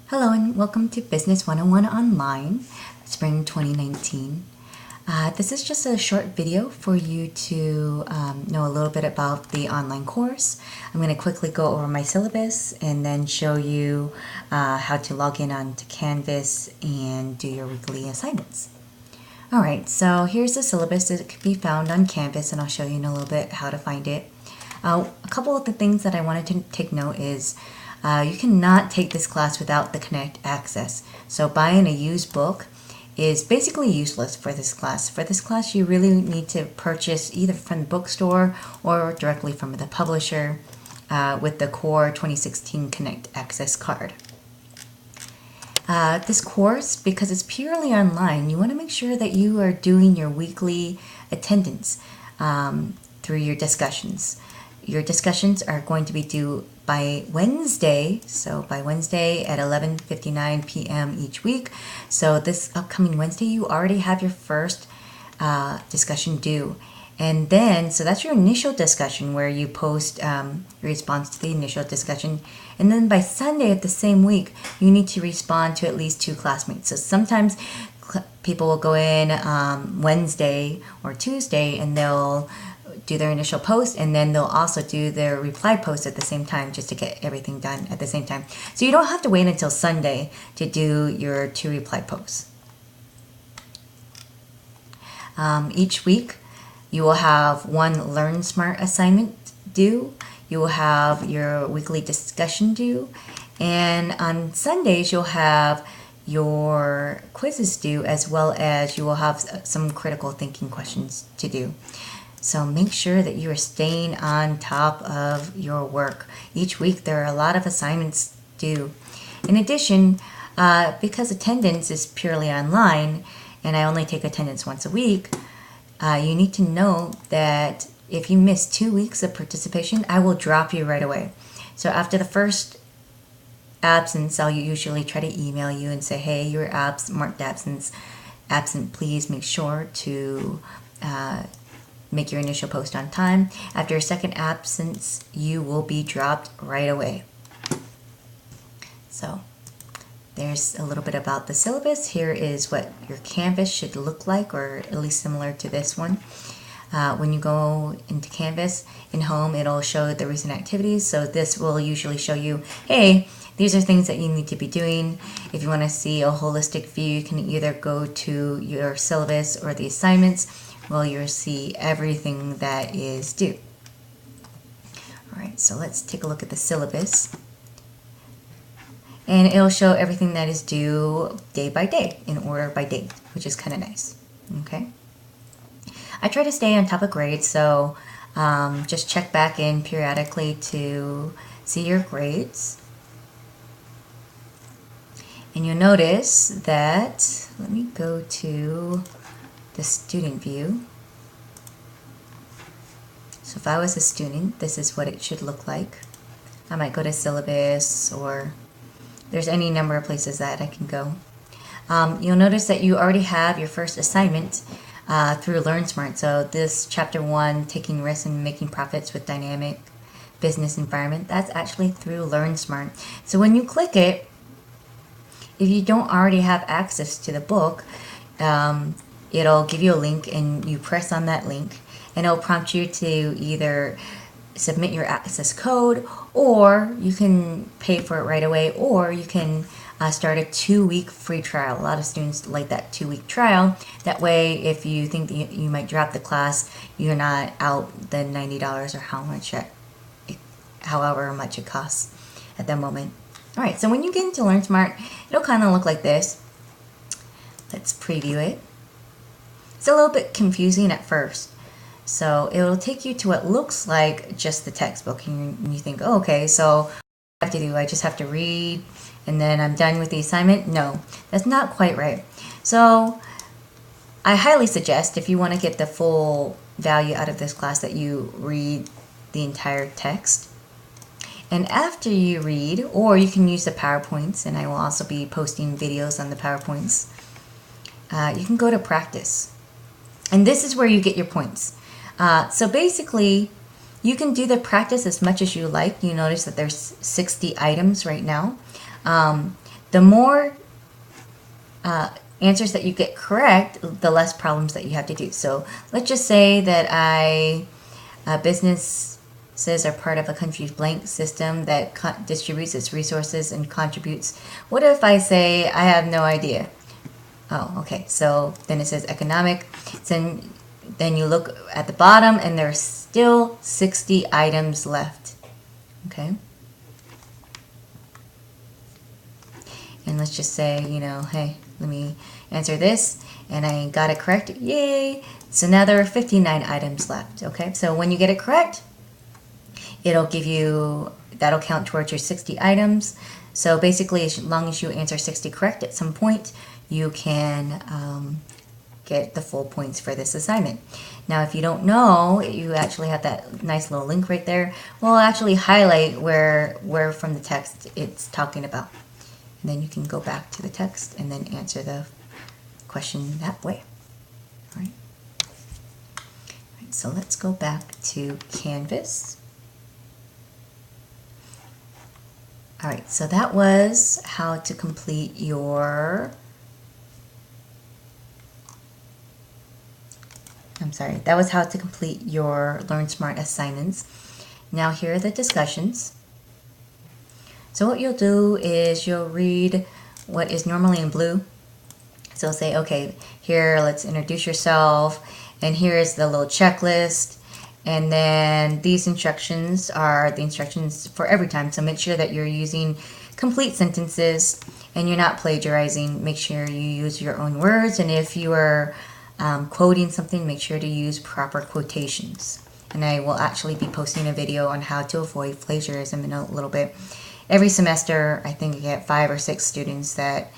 Hello and welcome to Business 101 Online, Spring 2019. This is just a short video for you to know a little bit about the online course. I'm going to quickly go over my syllabus and then show you how to log in onto Canvas and do your weekly assignments. Alright, so here's the syllabus. It can be found on Canvas and I'll show you in a little bit how to find it. A couple of the things that I wanted to take note is you cannot take this class without the Connect access. So buying a used book is basically useless for this class. For this class, you really need to purchase either from the bookstore or directly from the publisher with the Core 2016 Connect access card. This course, because it's purely online, you want to make sure that you are doing your weekly attendance through your discussions. Your discussions are going to be due by Wednesday, so by Wednesday at 11:59 p.m. each week. So this upcoming Wednesday, you already have your first discussion due. And then, so that's your initial discussion where you post your response to the initial discussion. And then by Sunday of the same week, you need to respond to at least 2 classmates. So sometimes people will go in Wednesday or Tuesday and they'll do their initial post, and then they'll also do their reply post at the same time just to get everything done at the same time. So you don't have to wait until Sunday to do your 2 reply posts. Each week you will have 1 Learn Smart assignment due. You will have your weekly discussion due, and on Sundays you'll have your quizzes due, as well as you will have some critical thinking questions to do. So make sure that you are staying on top of your work. Each week there are a lot of assignments due. In addition, because attendance is purely online and I only take attendance once a week, you need to know that if you miss 2 weeks of participation, I will drop you right away. So after the first absence, I'll usually try to email you and say, hey, you're marked absent, please make sure to make your initial post on time. After a second absence, you will be dropped right away. So there's a little bit about the syllabus. Here is what your Canvas should look like, or at least similar to this one. When you go into Canvas, in Home, it'll show the recent activities. So this will usually show you, hey, these are things that you need to be doing. If you want to see a holistic view, you can either go to your syllabus or the assignments. Well, you'll see everything that is due. All right, so let's take a look at the syllabus. And it'll show everything that is due day by day, in order by date, which is kind of nice. Okay. I try to stay on top of grades, so just check back in periodically to see your grades. And you'll notice that, let me go to the student view. So if I was a student, this is what it should look like. I might go to syllabus, or there's any number of places that I can go. You'll notice that you already have your first assignment through LearnSmart. So this chapter 1, taking risks and making profits with dynamic business environment, that's actually through LearnSmart. So when you click it, if you don't already have access to the book, it'll give you a link and you press on that link and it'll prompt you to either submit your access code, or you can pay for it right away, or you can start a 2-week free trial. A lot of students like that 2-week trial. That way, if you think that you might drop the class, you're not out the $90 or however much it costs at that moment. All right, so when you get into LearnSmart, it'll kind of look like this. Let's preview it. It's a little bit confusing at first. So it'll take you to what looks like just the textbook, and you think, oh, okay, so what do I have to do? I just have to read and then I'm done with the assignment? No, that's not quite right. So I highly suggest, if you want to get the full value out of this class, that you read the entire text. And after you read, or you can use the PowerPoints, and I will also be posting videos on the PowerPoints, you can go to practice. And this is where you get your points. So basically, you can do the practice as much as you like. You notice that there's 60 items right now. the more answers that you get correct, the less problems that you have to do. So let's just say that businesses are part of a country's blank system that distributes its resources and contributes. What if I say I have no idea? Oh, okay. So then it says economic. Then you look at the bottom and there's still 60 items left. Okay. And let's just say, hey, let me answer this. And I got it correct. Yay. So now there are 59 items left. Okay. So when you get it correct, that'll count towards your 60 items. So basically, as long as you answer 60 correct at some point, you can get the full points for this assignment. Now, if you don't know, you actually have that nice little link right there. We'll actually highlight where from the text it's talking about. And then you can go back to the text and then answer the question that way. All right. All right, so let's go back to Canvas. All right, so that was how to complete your Learn Smart assignments. Now here are the discussions. So what you'll do is you'll read what is normally in blue. So say, okay, here, let's introduce yourself, and here's the little checklist, and then these instructions are the instructions for every time. So make sure that you're using complete sentences and you're not plagiarizing. Make sure you use your own words, and if you are quoting something, make sure to use proper quotations. And I will actually be posting a video on how to avoid plagiarism in a little bit. Every semester, I think I get 5 or 6 students that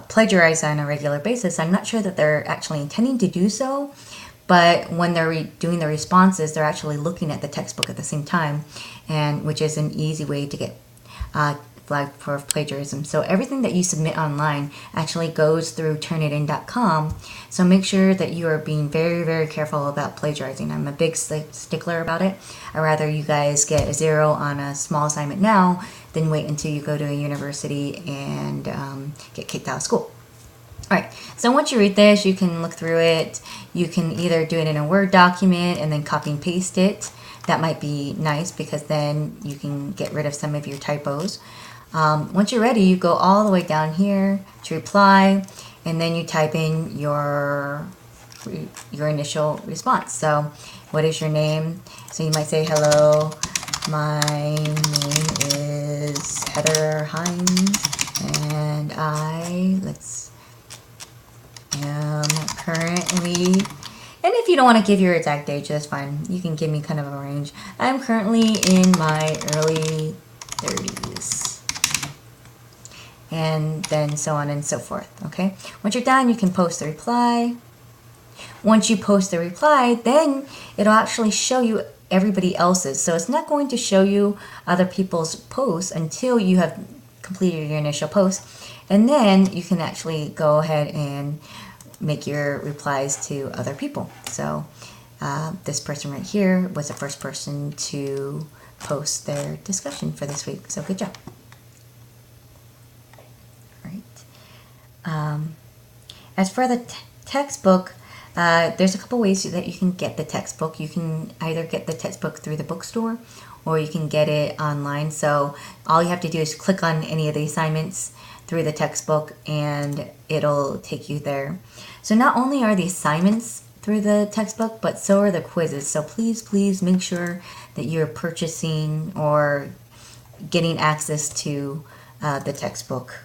plagiarize on a regular basis. I'm not sure that they're actually intending to do so, but when they're doing the responses, they're actually looking at the textbook at the same time, and which is an easy way to get flagged for plagiarism. So everything that you submit online actually goes through turnitin.com. So make sure that you are being very, very careful about plagiarizing. I'm a big stickler about it. I'd rather you guys get a 0 on a small assignment now than wait until you go to a university and get kicked out of school. All right, so once you read this, you can look through it. You can either do it in a Word document and then copy and paste it. That might be nice because then you can get rid of some of your typos. Once you're ready, you go all the way down here to reply, and then you type in your initial response. So what is your name? So you might say, hello, my name is Heather Hines, and I am currently, and if you don't want to give your exact age, that's fine. You can give me kind of a range. I'm currently in my early 30s. And then so on and so forth, okay? Once you're done, you can post the reply. Once you post the reply, then it'll actually show you everybody else's. So it's not going to show you other people's posts until you have completed your initial post. And then you can actually go ahead and make your replies to other people. So this person right here was the first person to post their discussion for this week. So good job. As for the textbook, there's a couple ways that you can get the textbook. You can either get the textbook through the bookstore or you can get it online. So all you have to do is click on any of the assignments through the textbook and it'll take you there. So not only are the assignments through the textbook, but so are the quizzes. So please make sure that you're purchasing or getting access to the textbook.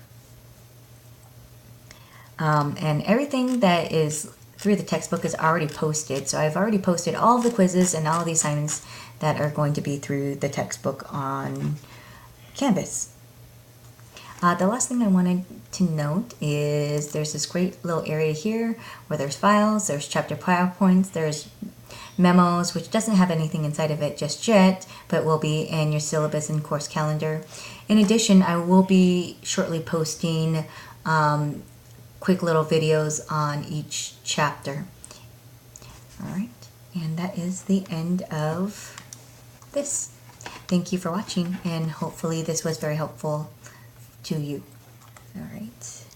And everything that is through the textbook is already posted. So I've already posted all of the quizzes and all the assignments that are going to be through the textbook on Canvas. The last thing I wanted to note is there's this great little area here where there's files, there's chapter PowerPoints, there's memos, which doesn't have anything inside of it just yet, but will be in your syllabus and course calendar. In addition, I will be shortly posting quick little videos on each chapter. All right, and that is the end of this. Thank you for watching, and hopefully this was very helpful to you. All right.